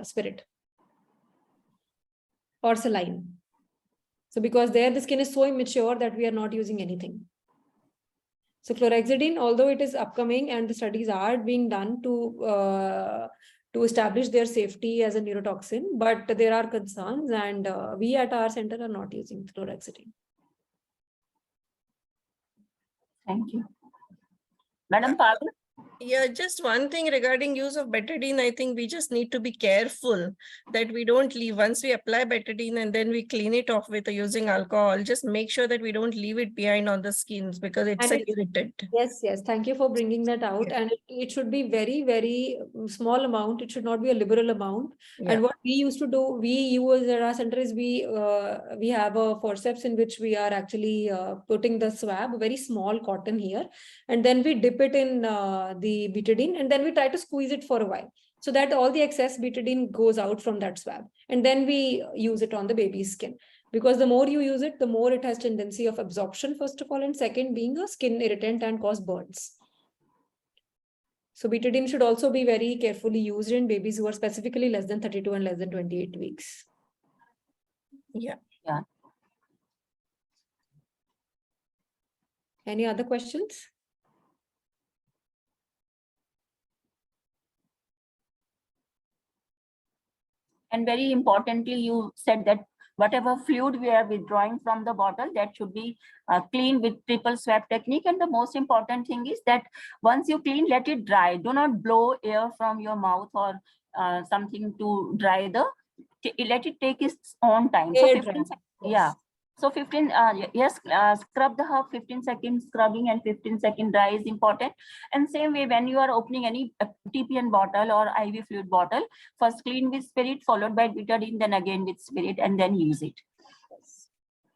spirit. or saline. So because there the skin is so immature that we are not using anything. So chlorhexidine, although it is upcoming and the studies are being done to establish their safety as a neurotoxin, but there are concerns, and we at our center are not using chlorhexidine. Thank you. Madam Parul? Yeah, just one thing regarding use of betadine, I think we just need to be careful that we don't leave, once we apply betadine and then we clean it off with using alcohol, just make sure that we don't leave it behind on the skins because it's And an irritant. Yes. Thank you for bringing that out. Yeah. And it should be very, very small amount. It should not be a liberal amount. Yeah. And what we used to do, we use at our center is we have a forceps in which we are actually putting the swab, very small cotton here, and then we dip it in the betadine, and then we try to squeeze it for a while so that all the excess betadine goes out from that swab, and then we use it on the baby's skin. Because the more you use it, the more it has tendency of absorption, first of all, and second being a skin irritant and cause burns. So betadine should also be very carefully used in babies who are specifically less than 32 and less than 28 weeks. Yeah. Yeah. Any other questions? And very importantly, you said that whatever fluid we are withdrawing from the bottle, that should be clean with triple swab technique. And the most important thing is that once you clean, let it dry. Do not blow air from your mouth or something to dry let it take its own time. So 15 seconds, yeah. So 15, scrub the hub, 15 seconds scrubbing and 15 second dry is important. And same way, when you are opening any TPN bottle or IV fluid bottle, first clean with spirit, followed by betadine, then again with spirit, and then use it.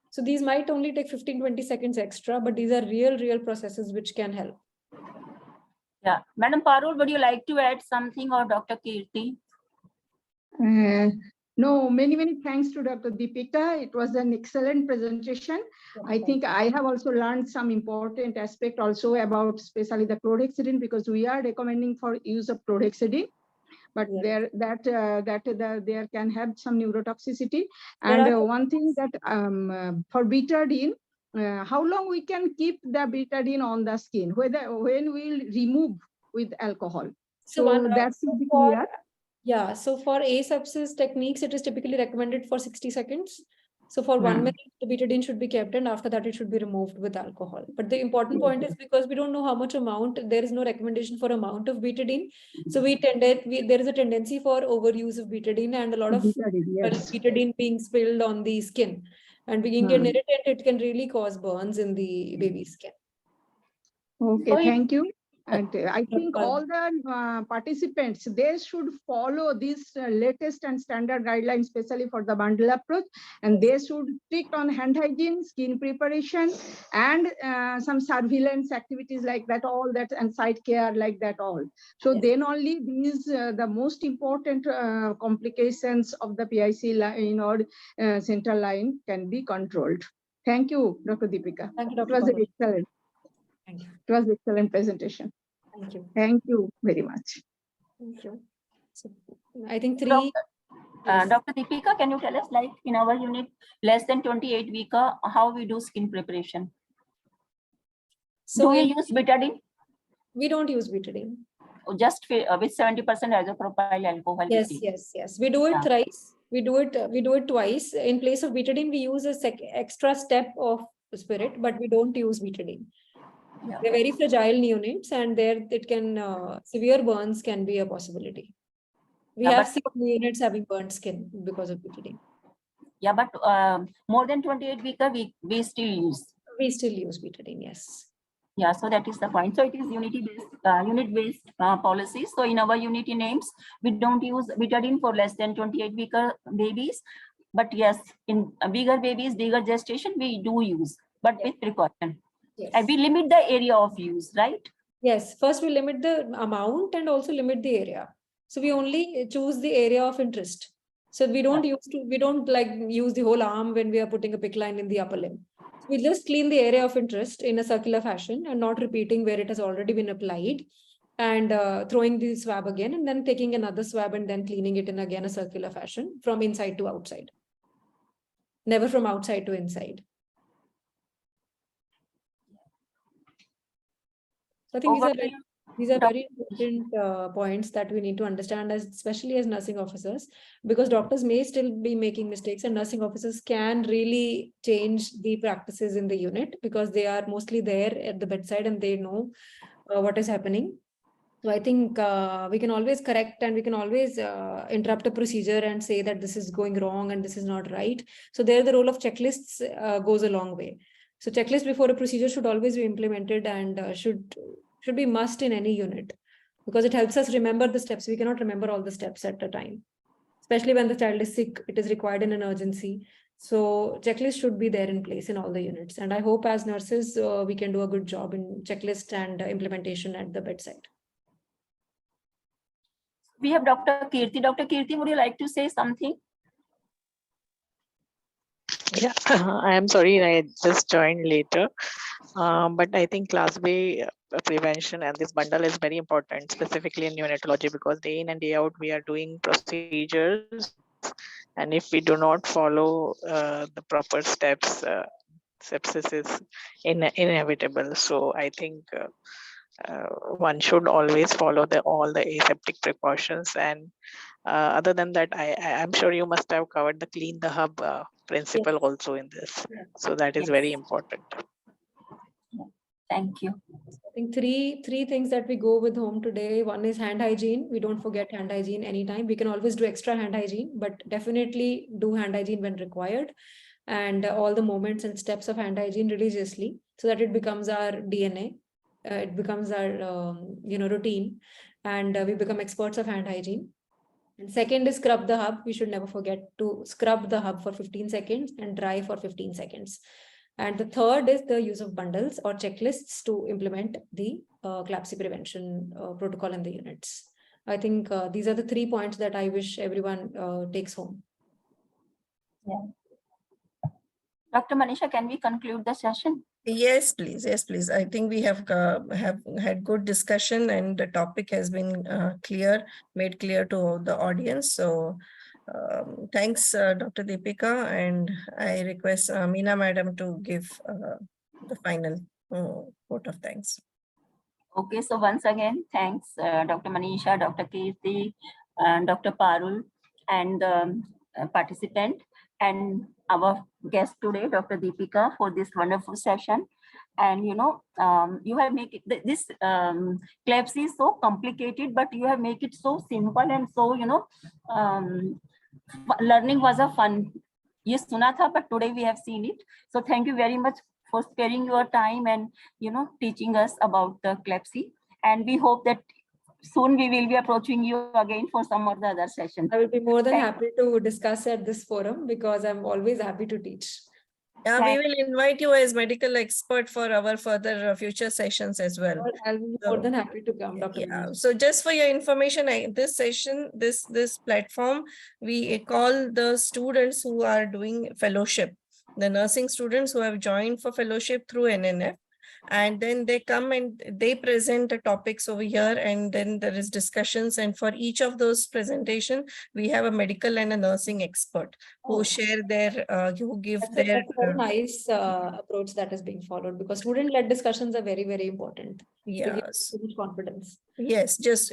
So these might only take 15-20 seconds extra, but these are real processes which can help. Yeah. Madam Parul, would you like to add something, or Dr. Kirti? No, many thanks to Dr. Deepika. It was an excellent presentation. I think I have also learned some important aspect also about especially the chlorhexidine, because we are recommending for use of chlorhexidine, but there can have some neurotoxicity. And one thing that for betadine, how long we can keep the betadine on the skin, when we'll remove with alcohol. So that should be clear. Yeah, so for asepsis techniques, it is typically recommended for 60 seconds. So for 1 minute, the betadine should be kept, and after that, it should be removed with alcohol. But the important point is, because we don't know how much amount, there is no recommendation for amount of betadine. So there is a tendency for overuse of betadine, and a lot of betadine being spilled on the skin. And being an irritant, it can really cause burns in the baby's skin. Okay, thank you. And I think all the participants, they should follow this latest and standard guidelines, especially for the bundle approach, and they should stick on hand hygiene, skin preparation, and some surveillance activities like that, all that, and site care like that, all. So then only these, the most important complications of the PIC in our central line can be controlled. Thank you, Dr. Deepika. Thank you, Dr. It was excellent. Thank you. It was an excellent presentation. Thank you. Thank you very much. Thank you. So I think three. Dr. Deepika, can you tell us, like in our unit, less than 28 week, how we do skin preparation? So do you use betadine? We don't use betadine. Just with 70% isopropyl alcohol. Yes. We do it thrice. We do it twice. In place of betadine, we use a extra step of spirit, but we don't use betadine. They're very fragile neonates, and there it can severe burns can be a possibility. We have seen neonates having burnt skin because of betadine. Yeah, but more than 28 weeks, we still use. We still use betadine, yes. Yeah, so that is the point. So it is unit-based policy. So in our unity names, we don't use betadine for less than 28 week babies. But yes, in bigger babies, bigger gestation, we do use, but with precaution. Yes. And we limit the area of use, right? Yes. First, we limit the amount and also limit the area. So we only choose the area of interest. So we don't use the whole arm when we are putting a PICC line in the upper limb. We just clean the area of interest in a circular fashion and not repeating where it has already been applied, and throwing the swab again, and then taking another swab and then cleaning it in again a circular fashion from inside to outside. never from outside to inside. So I think Over to you, these are Dr. very important points that we need to understand, especially as nursing officers, because doctors may still be making mistakes and nursing officers can really change the practices in the unit because they are mostly there at the bedside and they know what is happening. So I think we can always correct and we can always interrupt a procedure and say that this is going wrong and this is not right. So there the role of checklists goes a long way. So checklist before a procedure should always be implemented and should be must in any unit because it helps us remember the steps. We cannot remember all the steps at a time, especially when the child is sick, it is required in an urgency. So checklist should be there in place in all the units. And I hope as nurses, we can do a good job in checklist and implementation at the bedside. We have Dr. Kirti. Dr. Kirti, would you like to say something? Yeah, I am sorry, I just joined later. But I think class B prevention and this bundle is very important, specifically in neonatology, because day in and day out we are doing procedures. And if we do not follow the proper steps, sepsis is inevitable. So I think one should always follow all the aseptic precautions. And other than that, I'm sure you must have covered the clean the hub principle also in this. So that is very important. Thank you. I think three things that we go with home today. One is hand hygiene. We don't forget hand hygiene anytime. We can always do extra hand hygiene, but definitely do hand hygiene when required. And all the moments and steps of hand hygiene religiously so that it becomes our DNA. It becomes our routine, and we become experts of hand hygiene. And second is scrub the hub. We should never forget to scrub the hub for 15 seconds and dry for 15 seconds. And the third is the use of bundles or checklists to implement the CLABSI prevention protocol in the units. I think these are the 3 points that I wish everyone takes home. Yeah. Dr. Manisha, can we conclude the session? Yes, please. Yes, please. I think we have had good discussion and the topic has been made clear to the audience. So thanks, Dr. Deepika, and I request Meena Madam to give the final vote of thanks. Okay, so once again, thanks, Dr. Manisha, Dr. Kirti, and Dr. Parul, and participant, and our guest today, Dr. Deepika, for this wonderful session. And you have made this CLABSI is so complicated, but you have made it so simple and so learning was a fun. Yes, suna tha, but today we have seen it. So thank you very much for sparing your time and teaching us about the CLABSI. And we hope that soon we will be approaching you again for some of the other sessions. I will be more than happy to discuss at this forum because I'm always happy to teach. Yeah, we will invite you as medical expert for our further future sessions as well. I'll be more than happy to come, Dr. Yeah. So just for your information, this session, this platform, we call the students who are doing fellowship, the nursing students who have joined for fellowship through NNF. And then they come and they present the topics over here, and then there is discussions. And for each of those presentation, we have a medical and a nursing expert who share their, who give that's their. That's a very nice approach that is being followed because student-led discussions are very, very important. Yes. To give confidence. Yes, just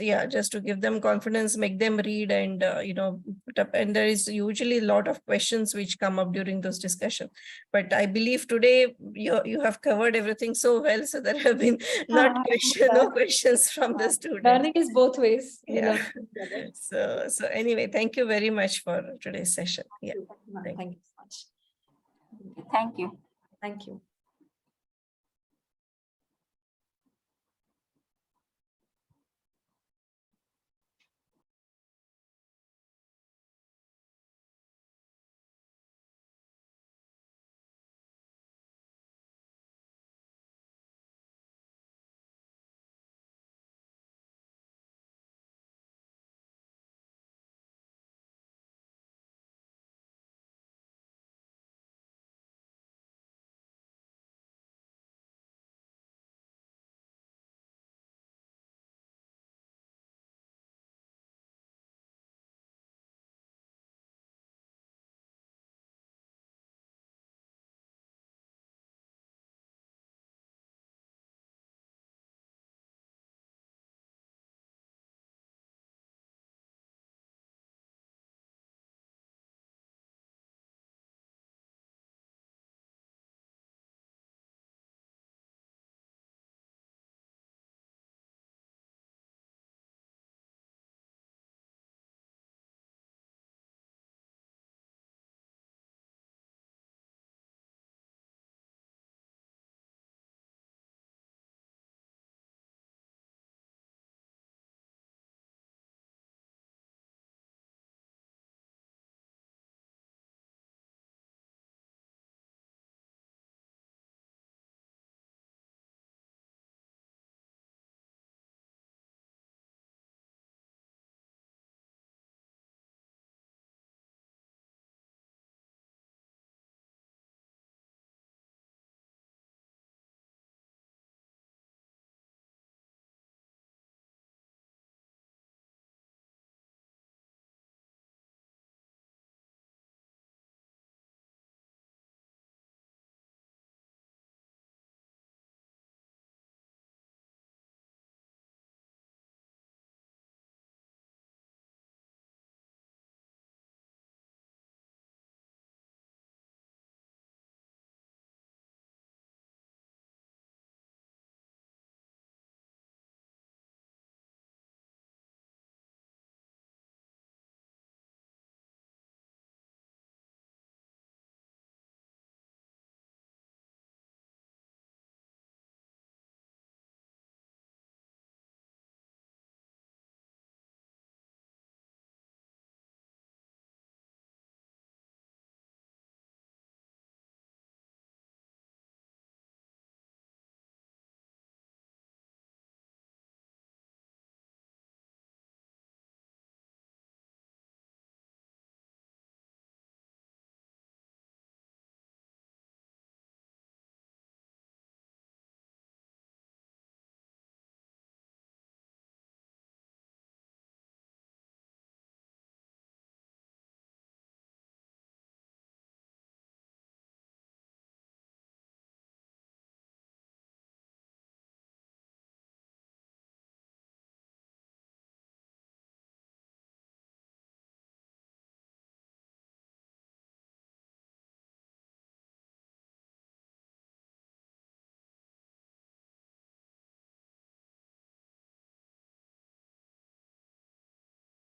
to give them confidence, make them read, and and there is usually a lot of questions which come up during those discussions. But I believe today you have covered everything so well, so there have been no questions from the students. Learning is both ways. Yeah. So anyway, thank you very much for today's session. Yeah. Thank you so much. Thank you. Thank you.